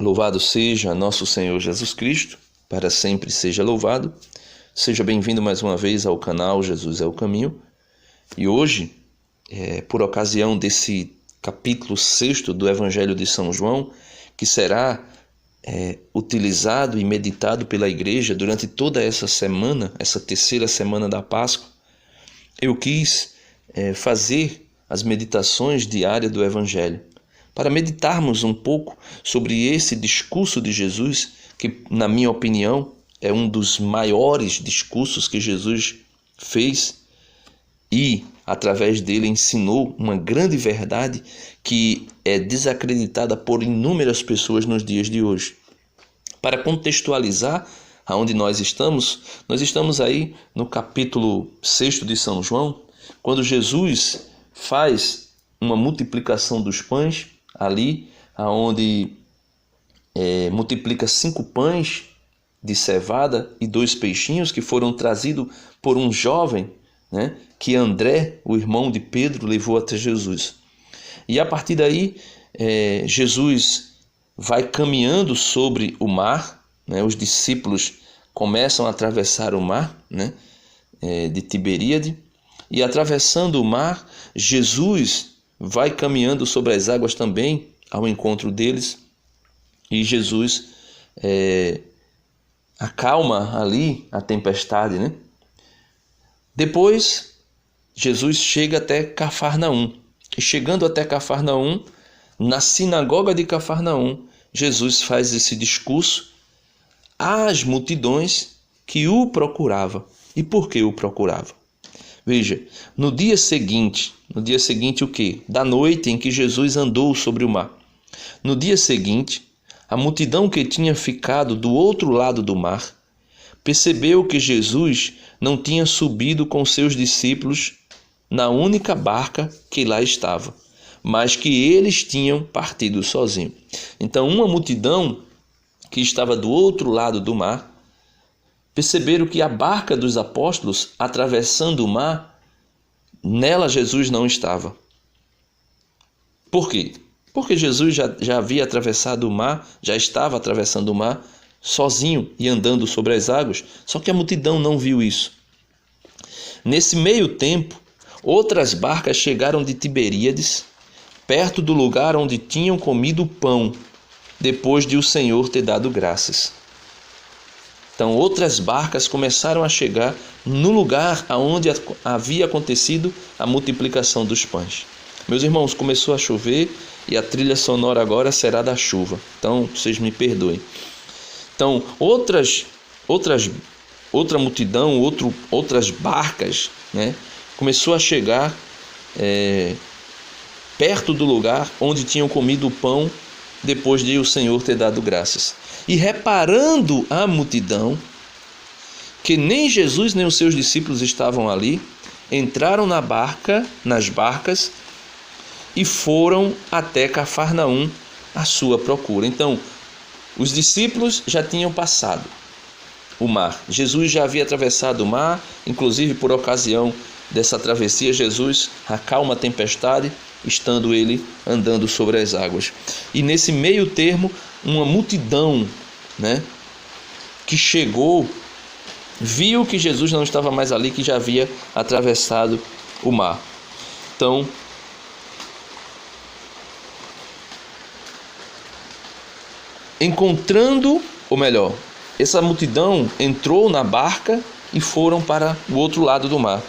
Louvado seja nosso Senhor Jesus Cristo, para sempre seja louvado. Seja bem-vindo mais uma vez ao canal Jesus é o Caminho. E hoje, por ocasião desse capítulo 6º do Evangelho de São João, que será utilizado e meditado pela igreja durante toda essa semana, essa terceira semana da Páscoa, eu quis fazer as meditações diárias do Evangelho, para meditarmos um pouco sobre esse discurso de Jesus, que, na minha opinião, é um dos maiores discursos que Jesus fez e, através dele, ensinou uma grande verdade que é desacreditada por inúmeras pessoas nos dias de hoje. Para contextualizar aonde nós estamos aí no capítulo 6º de São João, quando Jesus faz uma multiplicação dos pães, ali aonde multiplica 5 pães de cevada e 2 peixinhos que foram trazidos por um jovem, que André, o irmão de Pedro, levou até Jesus. E a partir daí, Jesus vai caminhando sobre o mar, os discípulos começam a atravessar o mar, de Tiberíade, e atravessando o mar, Jesus vai caminhando sobre as águas também ao encontro deles, e Jesus acalma ali a tempestade, Depois, Jesus chega até Cafarnaum, e chegando até Cafarnaum, na sinagoga de Cafarnaum, Jesus faz esse discurso às multidões que o procuravam. E por que o procuravam? Veja, no dia seguinte o quê? Da noite em que Jesus andou sobre o mar. No dia seguinte, a multidão que tinha ficado do outro lado do mar percebeu que Jesus não tinha subido com seus discípulos na única barca que lá estava, mas que eles tinham partido sozinhos. Então, uma multidão que estava do outro lado do mar perceberam que a barca dos apóstolos, atravessando o mar, nela Jesus não estava. Por quê? Porque Jesus já havia atravessado o mar, já estava atravessando o mar, sozinho e andando sobre as águas, só que a multidão não viu isso. Nesse meio tempo, outras barcas chegaram de Tiberíades, perto do lugar onde tinham comido pão, depois de o Senhor ter dado graças. Então, outras barcas começaram a chegar no lugar onde havia acontecido a multiplicação dos pães. Meus irmãos, começou a chover e a trilha sonora agora será da chuva. Então, vocês me perdoem. Então, outra multidão, outras barcas, começou a chegar perto do lugar onde tinham comido o pão depois de o Senhor ter dado graças. E reparando a multidão, que nem Jesus nem os seus discípulos estavam ali, entraram nas barcas e foram até Cafarnaum à sua procura. Então, os discípulos já tinham passado o mar. Jesus já havia atravessado o mar, inclusive por ocasião dessa travessia, Jesus acalma a tempestade, estando ele andando sobre as águas. E nesse meio termo, uma multidão, que chegou, viu que Jesus não estava mais ali, que já havia atravessado o mar. Então, essa multidão entrou na barca e foram para o outro lado do mar.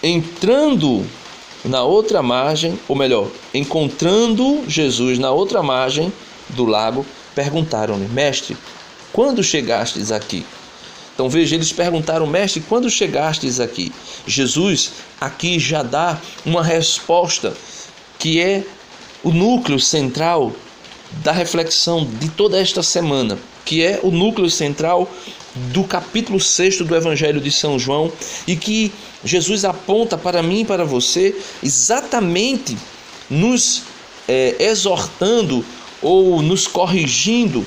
Entrando na outra margem, encontrando Jesus na outra margem do lago, perguntaram-lhe: Mestre, quando chegastes aqui? Então veja, eles perguntaram: Mestre, quando chegastes aqui? Jesus aqui já dá uma resposta que é o núcleo central da reflexão de toda esta semana, que é o núcleo central do capítulo 6º do Evangelho de São João, e que Jesus aponta para mim e para você, exatamente nos exortando ou nos corrigindo,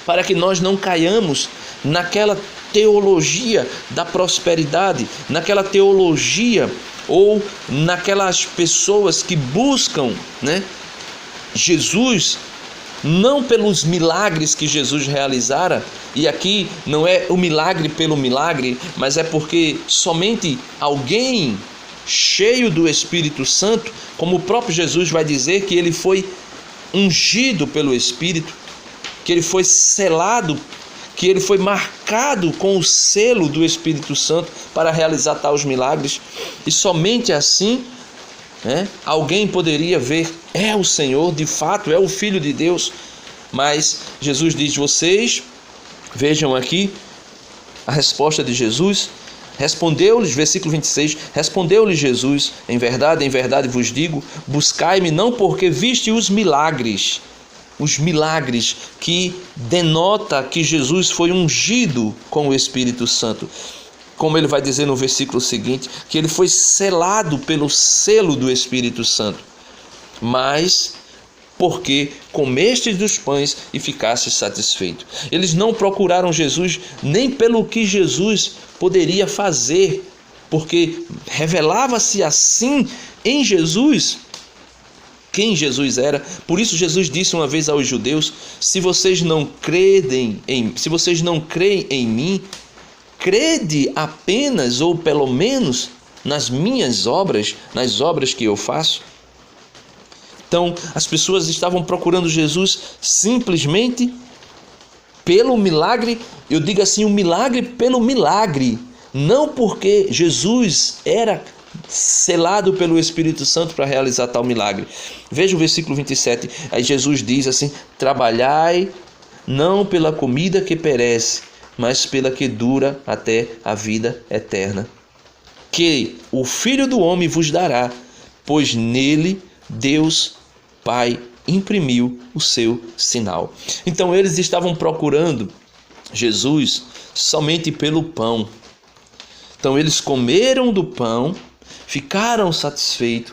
para que nós não caiamos naquela teologia da prosperidade, naquela teologia ou naquelas pessoas que buscam, Jesus não pelos milagres que Jesus realizara, e aqui não é o milagre pelo milagre, mas é porque somente alguém cheio do Espírito Santo, como o próprio Jesus vai dizer que ele foi ungido pelo Espírito, que ele foi selado, que ele foi marcado com o selo do Espírito Santo para realizar tais milagres, e somente assim alguém poderia ver, é o Senhor, de fato, é o Filho de Deus. Mas Jesus diz, vocês, vejam aqui a resposta de Jesus, respondeu-lhes, versículo 26, respondeu-lhes Jesus, em verdade vos digo, buscai-me não porque viste os milagres que denota que Jesus foi ungido com o Espírito Santo, como ele vai dizer no versículo seguinte, que ele foi selado pelo selo do Espírito Santo, mas porque comestes dos pães e ficastes satisfeito. Eles não procuraram Jesus nem pelo que Jesus poderia fazer, porque revelava-se assim em Jesus quem Jesus era. Por isso Jesus disse uma vez aos judeus, se vocês não creem em mim, crede apenas ou pelo menos nas minhas obras, nas obras que eu faço. Então, as pessoas estavam procurando Jesus simplesmente pelo milagre, eu digo assim, o milagre pelo milagre, não porque Jesus era selado pelo Espírito Santo para realizar tal milagre. Veja o versículo 27, aí Jesus diz assim, trabalhai não pela comida que perece, mas pela que dura até a vida eterna, que o Filho do Homem vos dará, pois nele Deus Pai imprimiu o seu sinal. Então eles estavam procurando Jesus somente pelo pão. Então eles comeram do pão, ficaram satisfeitos,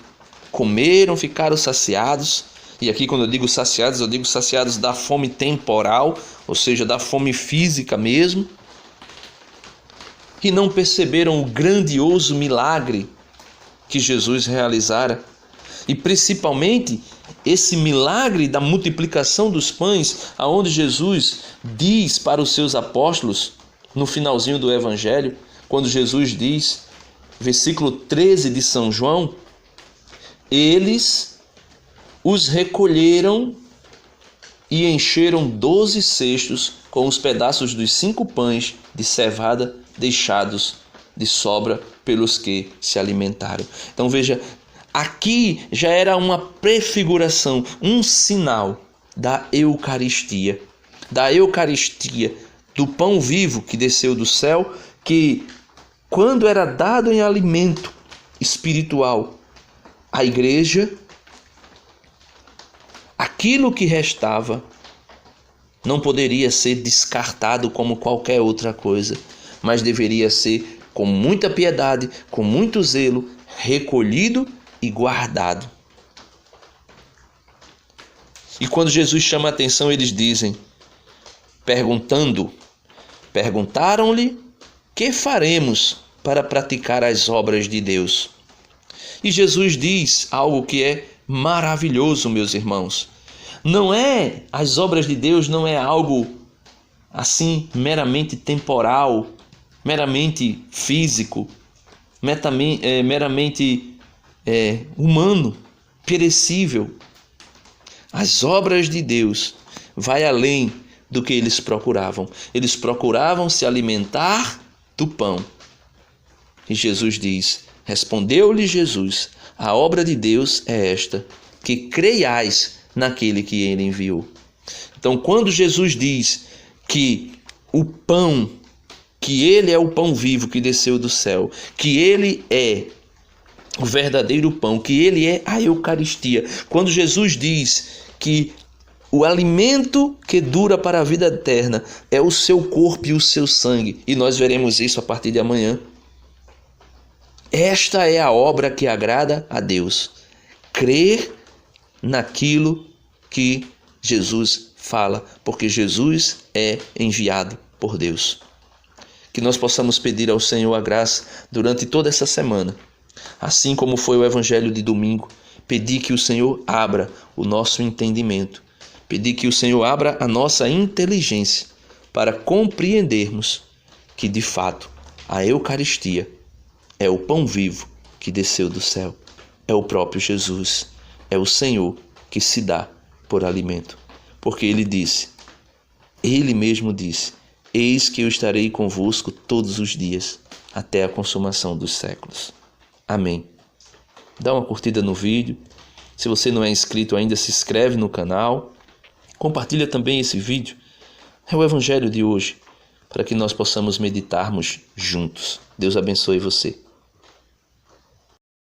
ficaram saciados. E aqui quando eu digo saciados da fome temporal, ou seja, da fome física mesmo. E não perceberam o grandioso milagre que Jesus realizara. E principalmente esse milagre da multiplicação dos pães, aonde Jesus diz para os seus apóstolos, no finalzinho do Evangelho, quando Jesus diz, versículo 13 de São João, eles os recolheram e encheram 12 cestos com os pedaços dos 5 pães de cevada deixados de sobra pelos que se alimentaram. Então veja, aqui já era uma prefiguração, um sinal da Eucaristia, do pão vivo que desceu do céu, que quando era dado em alimento espiritual à igreja, aquilo que restava não poderia ser descartado como qualquer outra coisa, mas deveria ser, com muita piedade, com muito zelo, recolhido e guardado. E quando Jesus chama a atenção, eles dizem, perguntaram-lhe, que faremos para praticar as obras de Deus? E Jesus diz algo que é maravilhoso, meus irmãos. As obras de Deus não é algo assim meramente temporal, meramente físico, meramente humano, perecível. As obras de Deus vai além do que eles procuravam. Eles procuravam se alimentar do pão. E Jesus diz, respondeu-lhe Jesus, a obra de Deus é esta, que creiais naquele que ele enviou. Então, quando Jesus diz que o pão, que ele é o pão vivo que desceu do céu, que ele é o verdadeiro pão, que ele é a Eucaristia, quando Jesus diz que o alimento que dura para a vida eterna é o seu corpo e o seu sangue, e nós veremos isso a partir de amanhã. Esta é a obra que agrada a Deus. Crer naquilo que Jesus fala, porque Jesus é enviado por Deus. Que nós possamos pedir ao Senhor a graça durante toda essa semana, assim como foi o Evangelho de domingo, pedir que o Senhor abra o nosso entendimento, Pedir que o Senhor abra a nossa inteligência para compreendermos que, de fato, a Eucaristia é o pão vivo que desceu do céu. É o próprio Jesus, é o Senhor que se dá por alimento. Porque Ele mesmo disse, eis que eu estarei convosco todos os dias, até a consumação dos séculos. Amém. Dá uma curtida no vídeo. Se você não é inscrito ainda, se inscreve no canal. Compartilha também esse vídeo. É o Evangelho de hoje, para que nós possamos meditarmos juntos. Deus abençoe você.